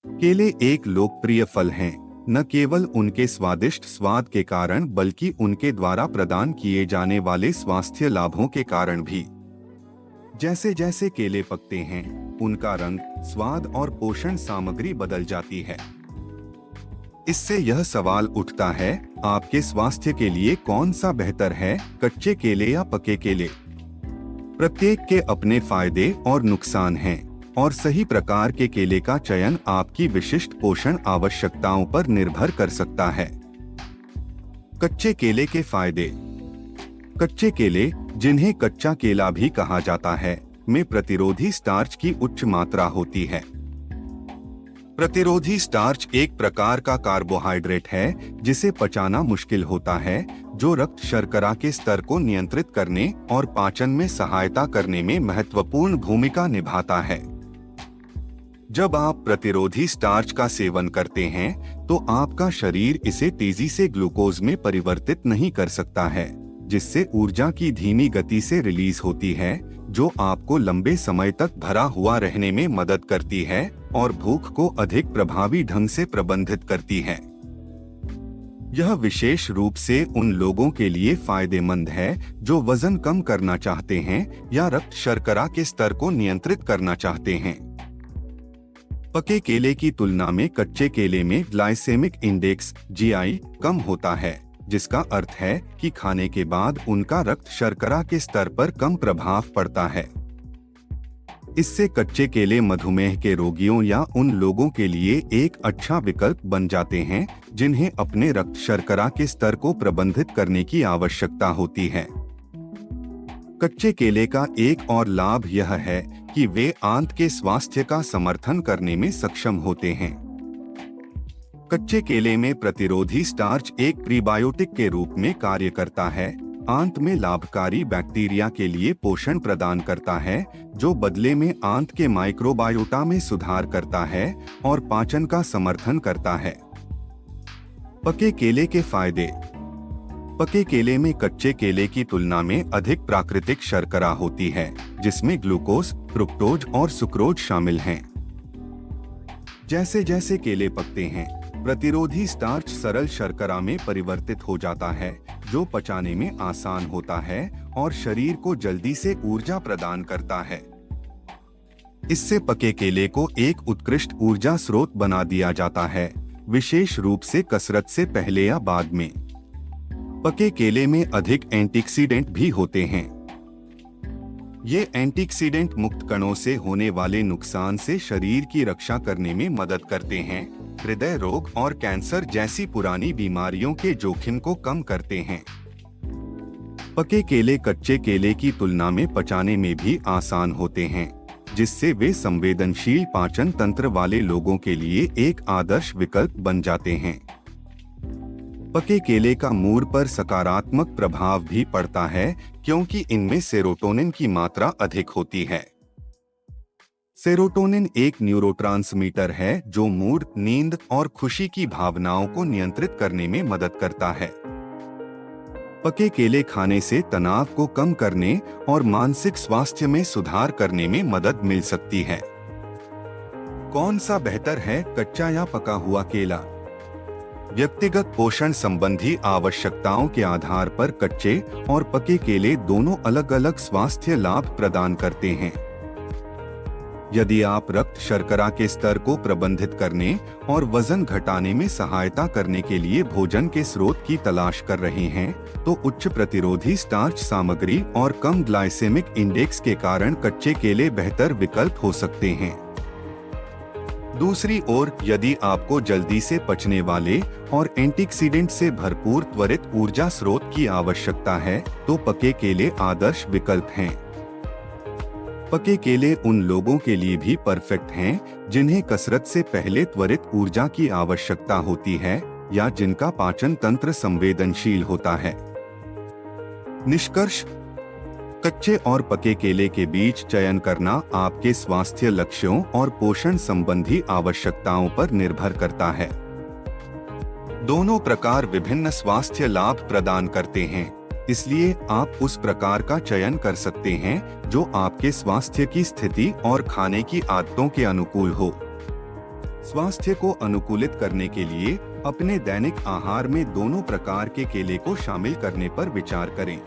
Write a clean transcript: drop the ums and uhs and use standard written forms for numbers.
केले एक लोकप्रिय फल हैं, न केवल उनके स्वादिष्ट स्वाद के कारण बल्कि उनके द्वारा प्रदान किए जाने वाले स्वास्थ्य लाभों के कारण भी। जैसे जैसे केले पकते हैं, उनका रंग, स्वाद और पोषण सामग्री बदल जाती है। इससे यह सवाल उठता है, आपके स्वास्थ्य के लिए कौन सा बेहतर है, कच्चे केले या पके केले? प्रत्येक के अपने फायदे और नुकसान हैं, और सही प्रकार के केले का चयन आपकी विशिष्ट पोषण आवश्यकताओं पर निर्भर कर सकता है। कच्चे केले के फायदे। कच्चे केले, जिन्हें कच्चा केला भी कहा जाता है, में प्रतिरोधी स्टार्च की उच्च मात्रा होती है। प्रतिरोधी स्टार्च एक प्रकार का कार्बोहाइड्रेट है जिसे पचाना मुश्किल होता है, जो रक्त शर्करा के स्तर को नियंत्रित करने और पाचन में सहायता करने में महत्वपूर्ण भूमिका निभाता है। जब आप प्रतिरोधी स्टार्च का सेवन करते हैं, तो आपका शरीर इसे तेजी से ग्लूकोज में परिवर्तित नहीं कर सकता है, जिससे ऊर्जा की धीमी गति से रिलीज होती है, जो आपको लंबे समय तक भरा हुआ रहने में मदद करती है और भूख को अधिक प्रभावी ढंग से प्रबंधित करती है। यह विशेष रूप से उन लोगों के लिए फायदेमंद है जो वजन कम करना चाहते हैं या रक्त शर्करा के स्तर को नियंत्रित करना चाहते हैं। पके केले की तुलना में कच्चे केले में ग्लाइसेमिक इंडेक्स (GI) कम होता है, जिसका अर्थ है कि खाने के बाद उनका रक्त शर्करा के स्तर पर कम प्रभाव पड़ता है। इससे कच्चे केले मधुमेह के रोगियों या उन लोगों के लिए एक अच्छा विकल्प बन जाते हैं जिन्हें अपने रक्त शर्करा के स्तर को प्रबंधित करने की आवश्यकता होती है। कच्चे केले का एक और लाभ यह है कि वे आंत के स्वास्थ्य का समर्थन करने में सक्षम होते हैं। कच्चे केले में प्रतिरोधी स्टार्च एक प्रीबायोटिक के रूप में कार्य करता है, आंत में लाभकारी बैक्टीरिया के लिए पोषण प्रदान करता है, जो बदले में आंत के माइक्रोबायोटा में सुधार करता है और पाचन का समर्थन करता है। पके केले के फायदे। पके केले में कच्चे केले की तुलना में अधिक प्राकृतिक शर्करा होती है, जिसमें ग्लूकोज, फ्रुक्टोज और सुक्रोज शामिल हैं। जैसे जैसे केले पकते हैं, प्रतिरोधी स्टार्च सरल शर्करा में परिवर्तित हो जाता है, जो पचाने में आसान होता है और शरीर को जल्दी से ऊर्जा प्रदान करता है। इससे पके केले को एक उत्कृष्ट ऊर्जा स्रोत बना दिया जाता है, विशेष रूप से कसरत से पहले या बाद में। पके केले में अधिक एंटीऑक्सीडेंट भी होते हैं। ये एंटीऑक्सीडेंट मुक्त कणों से होने वाले नुकसान से शरीर की रक्षा करने में मदद करते हैं, हृदय रोग और कैंसर जैसी पुरानी बीमारियों के जोखिम को कम करते हैं। पके केले कच्चे केले की तुलना में पचाने में भी आसान होते हैं, जिससे वे संवेदनशील पाचन तंत्र वाले लोगों के लिए एक आदर्श विकल्प बन जाते हैं। पके केले का मूड पर सकारात्मक प्रभाव भी पड़ता है, क्योंकि इनमें सेरोटोनिन की मात्रा अधिक होती है। सेरोटोनिन एक न्यूरोट्रांसमीटर है जो मूड, नींद और खुशी की भावनाओं को नियंत्रित करने में मदद करता है। पके केले खाने से तनाव को कम करने और मानसिक स्वास्थ्य में सुधार करने में मदद मिल सकती है। कौन सा बेहतर है, कच्चा या पका हुआ केला? व्यक्तिगत पोषण संबंधी आवश्यकताओं के आधार पर कच्चे और पके केले दोनों अलग अलग स्वास्थ्य लाभ प्रदान करते हैं। यदि आप रक्त शर्करा के स्तर को प्रबंधित करने और वजन घटाने में सहायता करने के लिए भोजन के स्रोत की तलाश कर रहे हैं, तो उच्च प्रतिरोधी स्टार्च सामग्री और कम ग्लाइसेमिक इंडेक्स के कारण कच्चे केले बेहतर विकल्प हो सकते हैं। दूसरी ओर, यदि आपको जल्दी से पचने वाले और एंटीऑक्सीडेंट से भरपूर त्वरित ऊर्जा स्रोत की आवश्यकता है, तो पके केले आदर्श विकल्प हैं। पके केले उन लोगों के लिए भी परफेक्ट हैं जिन्हें कसरत से पहले त्वरित ऊर्जा की आवश्यकता होती है या जिनका पाचन तंत्र संवेदनशील होता है। निष्कर्ष: कच्चे और पके केले के बीच चयन करना आपके स्वास्थ्य लक्ष्यों और पोषण संबंधी आवश्यकताओं पर निर्भर करता है। दोनों प्रकार विभिन्न स्वास्थ्य लाभ प्रदान करते हैं, इसलिए आप उस प्रकार का चयन कर सकते हैं जो आपके स्वास्थ्य की स्थिति और खाने की आदतों के अनुकूल हो। स्वास्थ्य को अनुकूलित करने के लिए अपने दैनिक आहार में दोनों प्रकार के केले को शामिल करने पर विचार करें।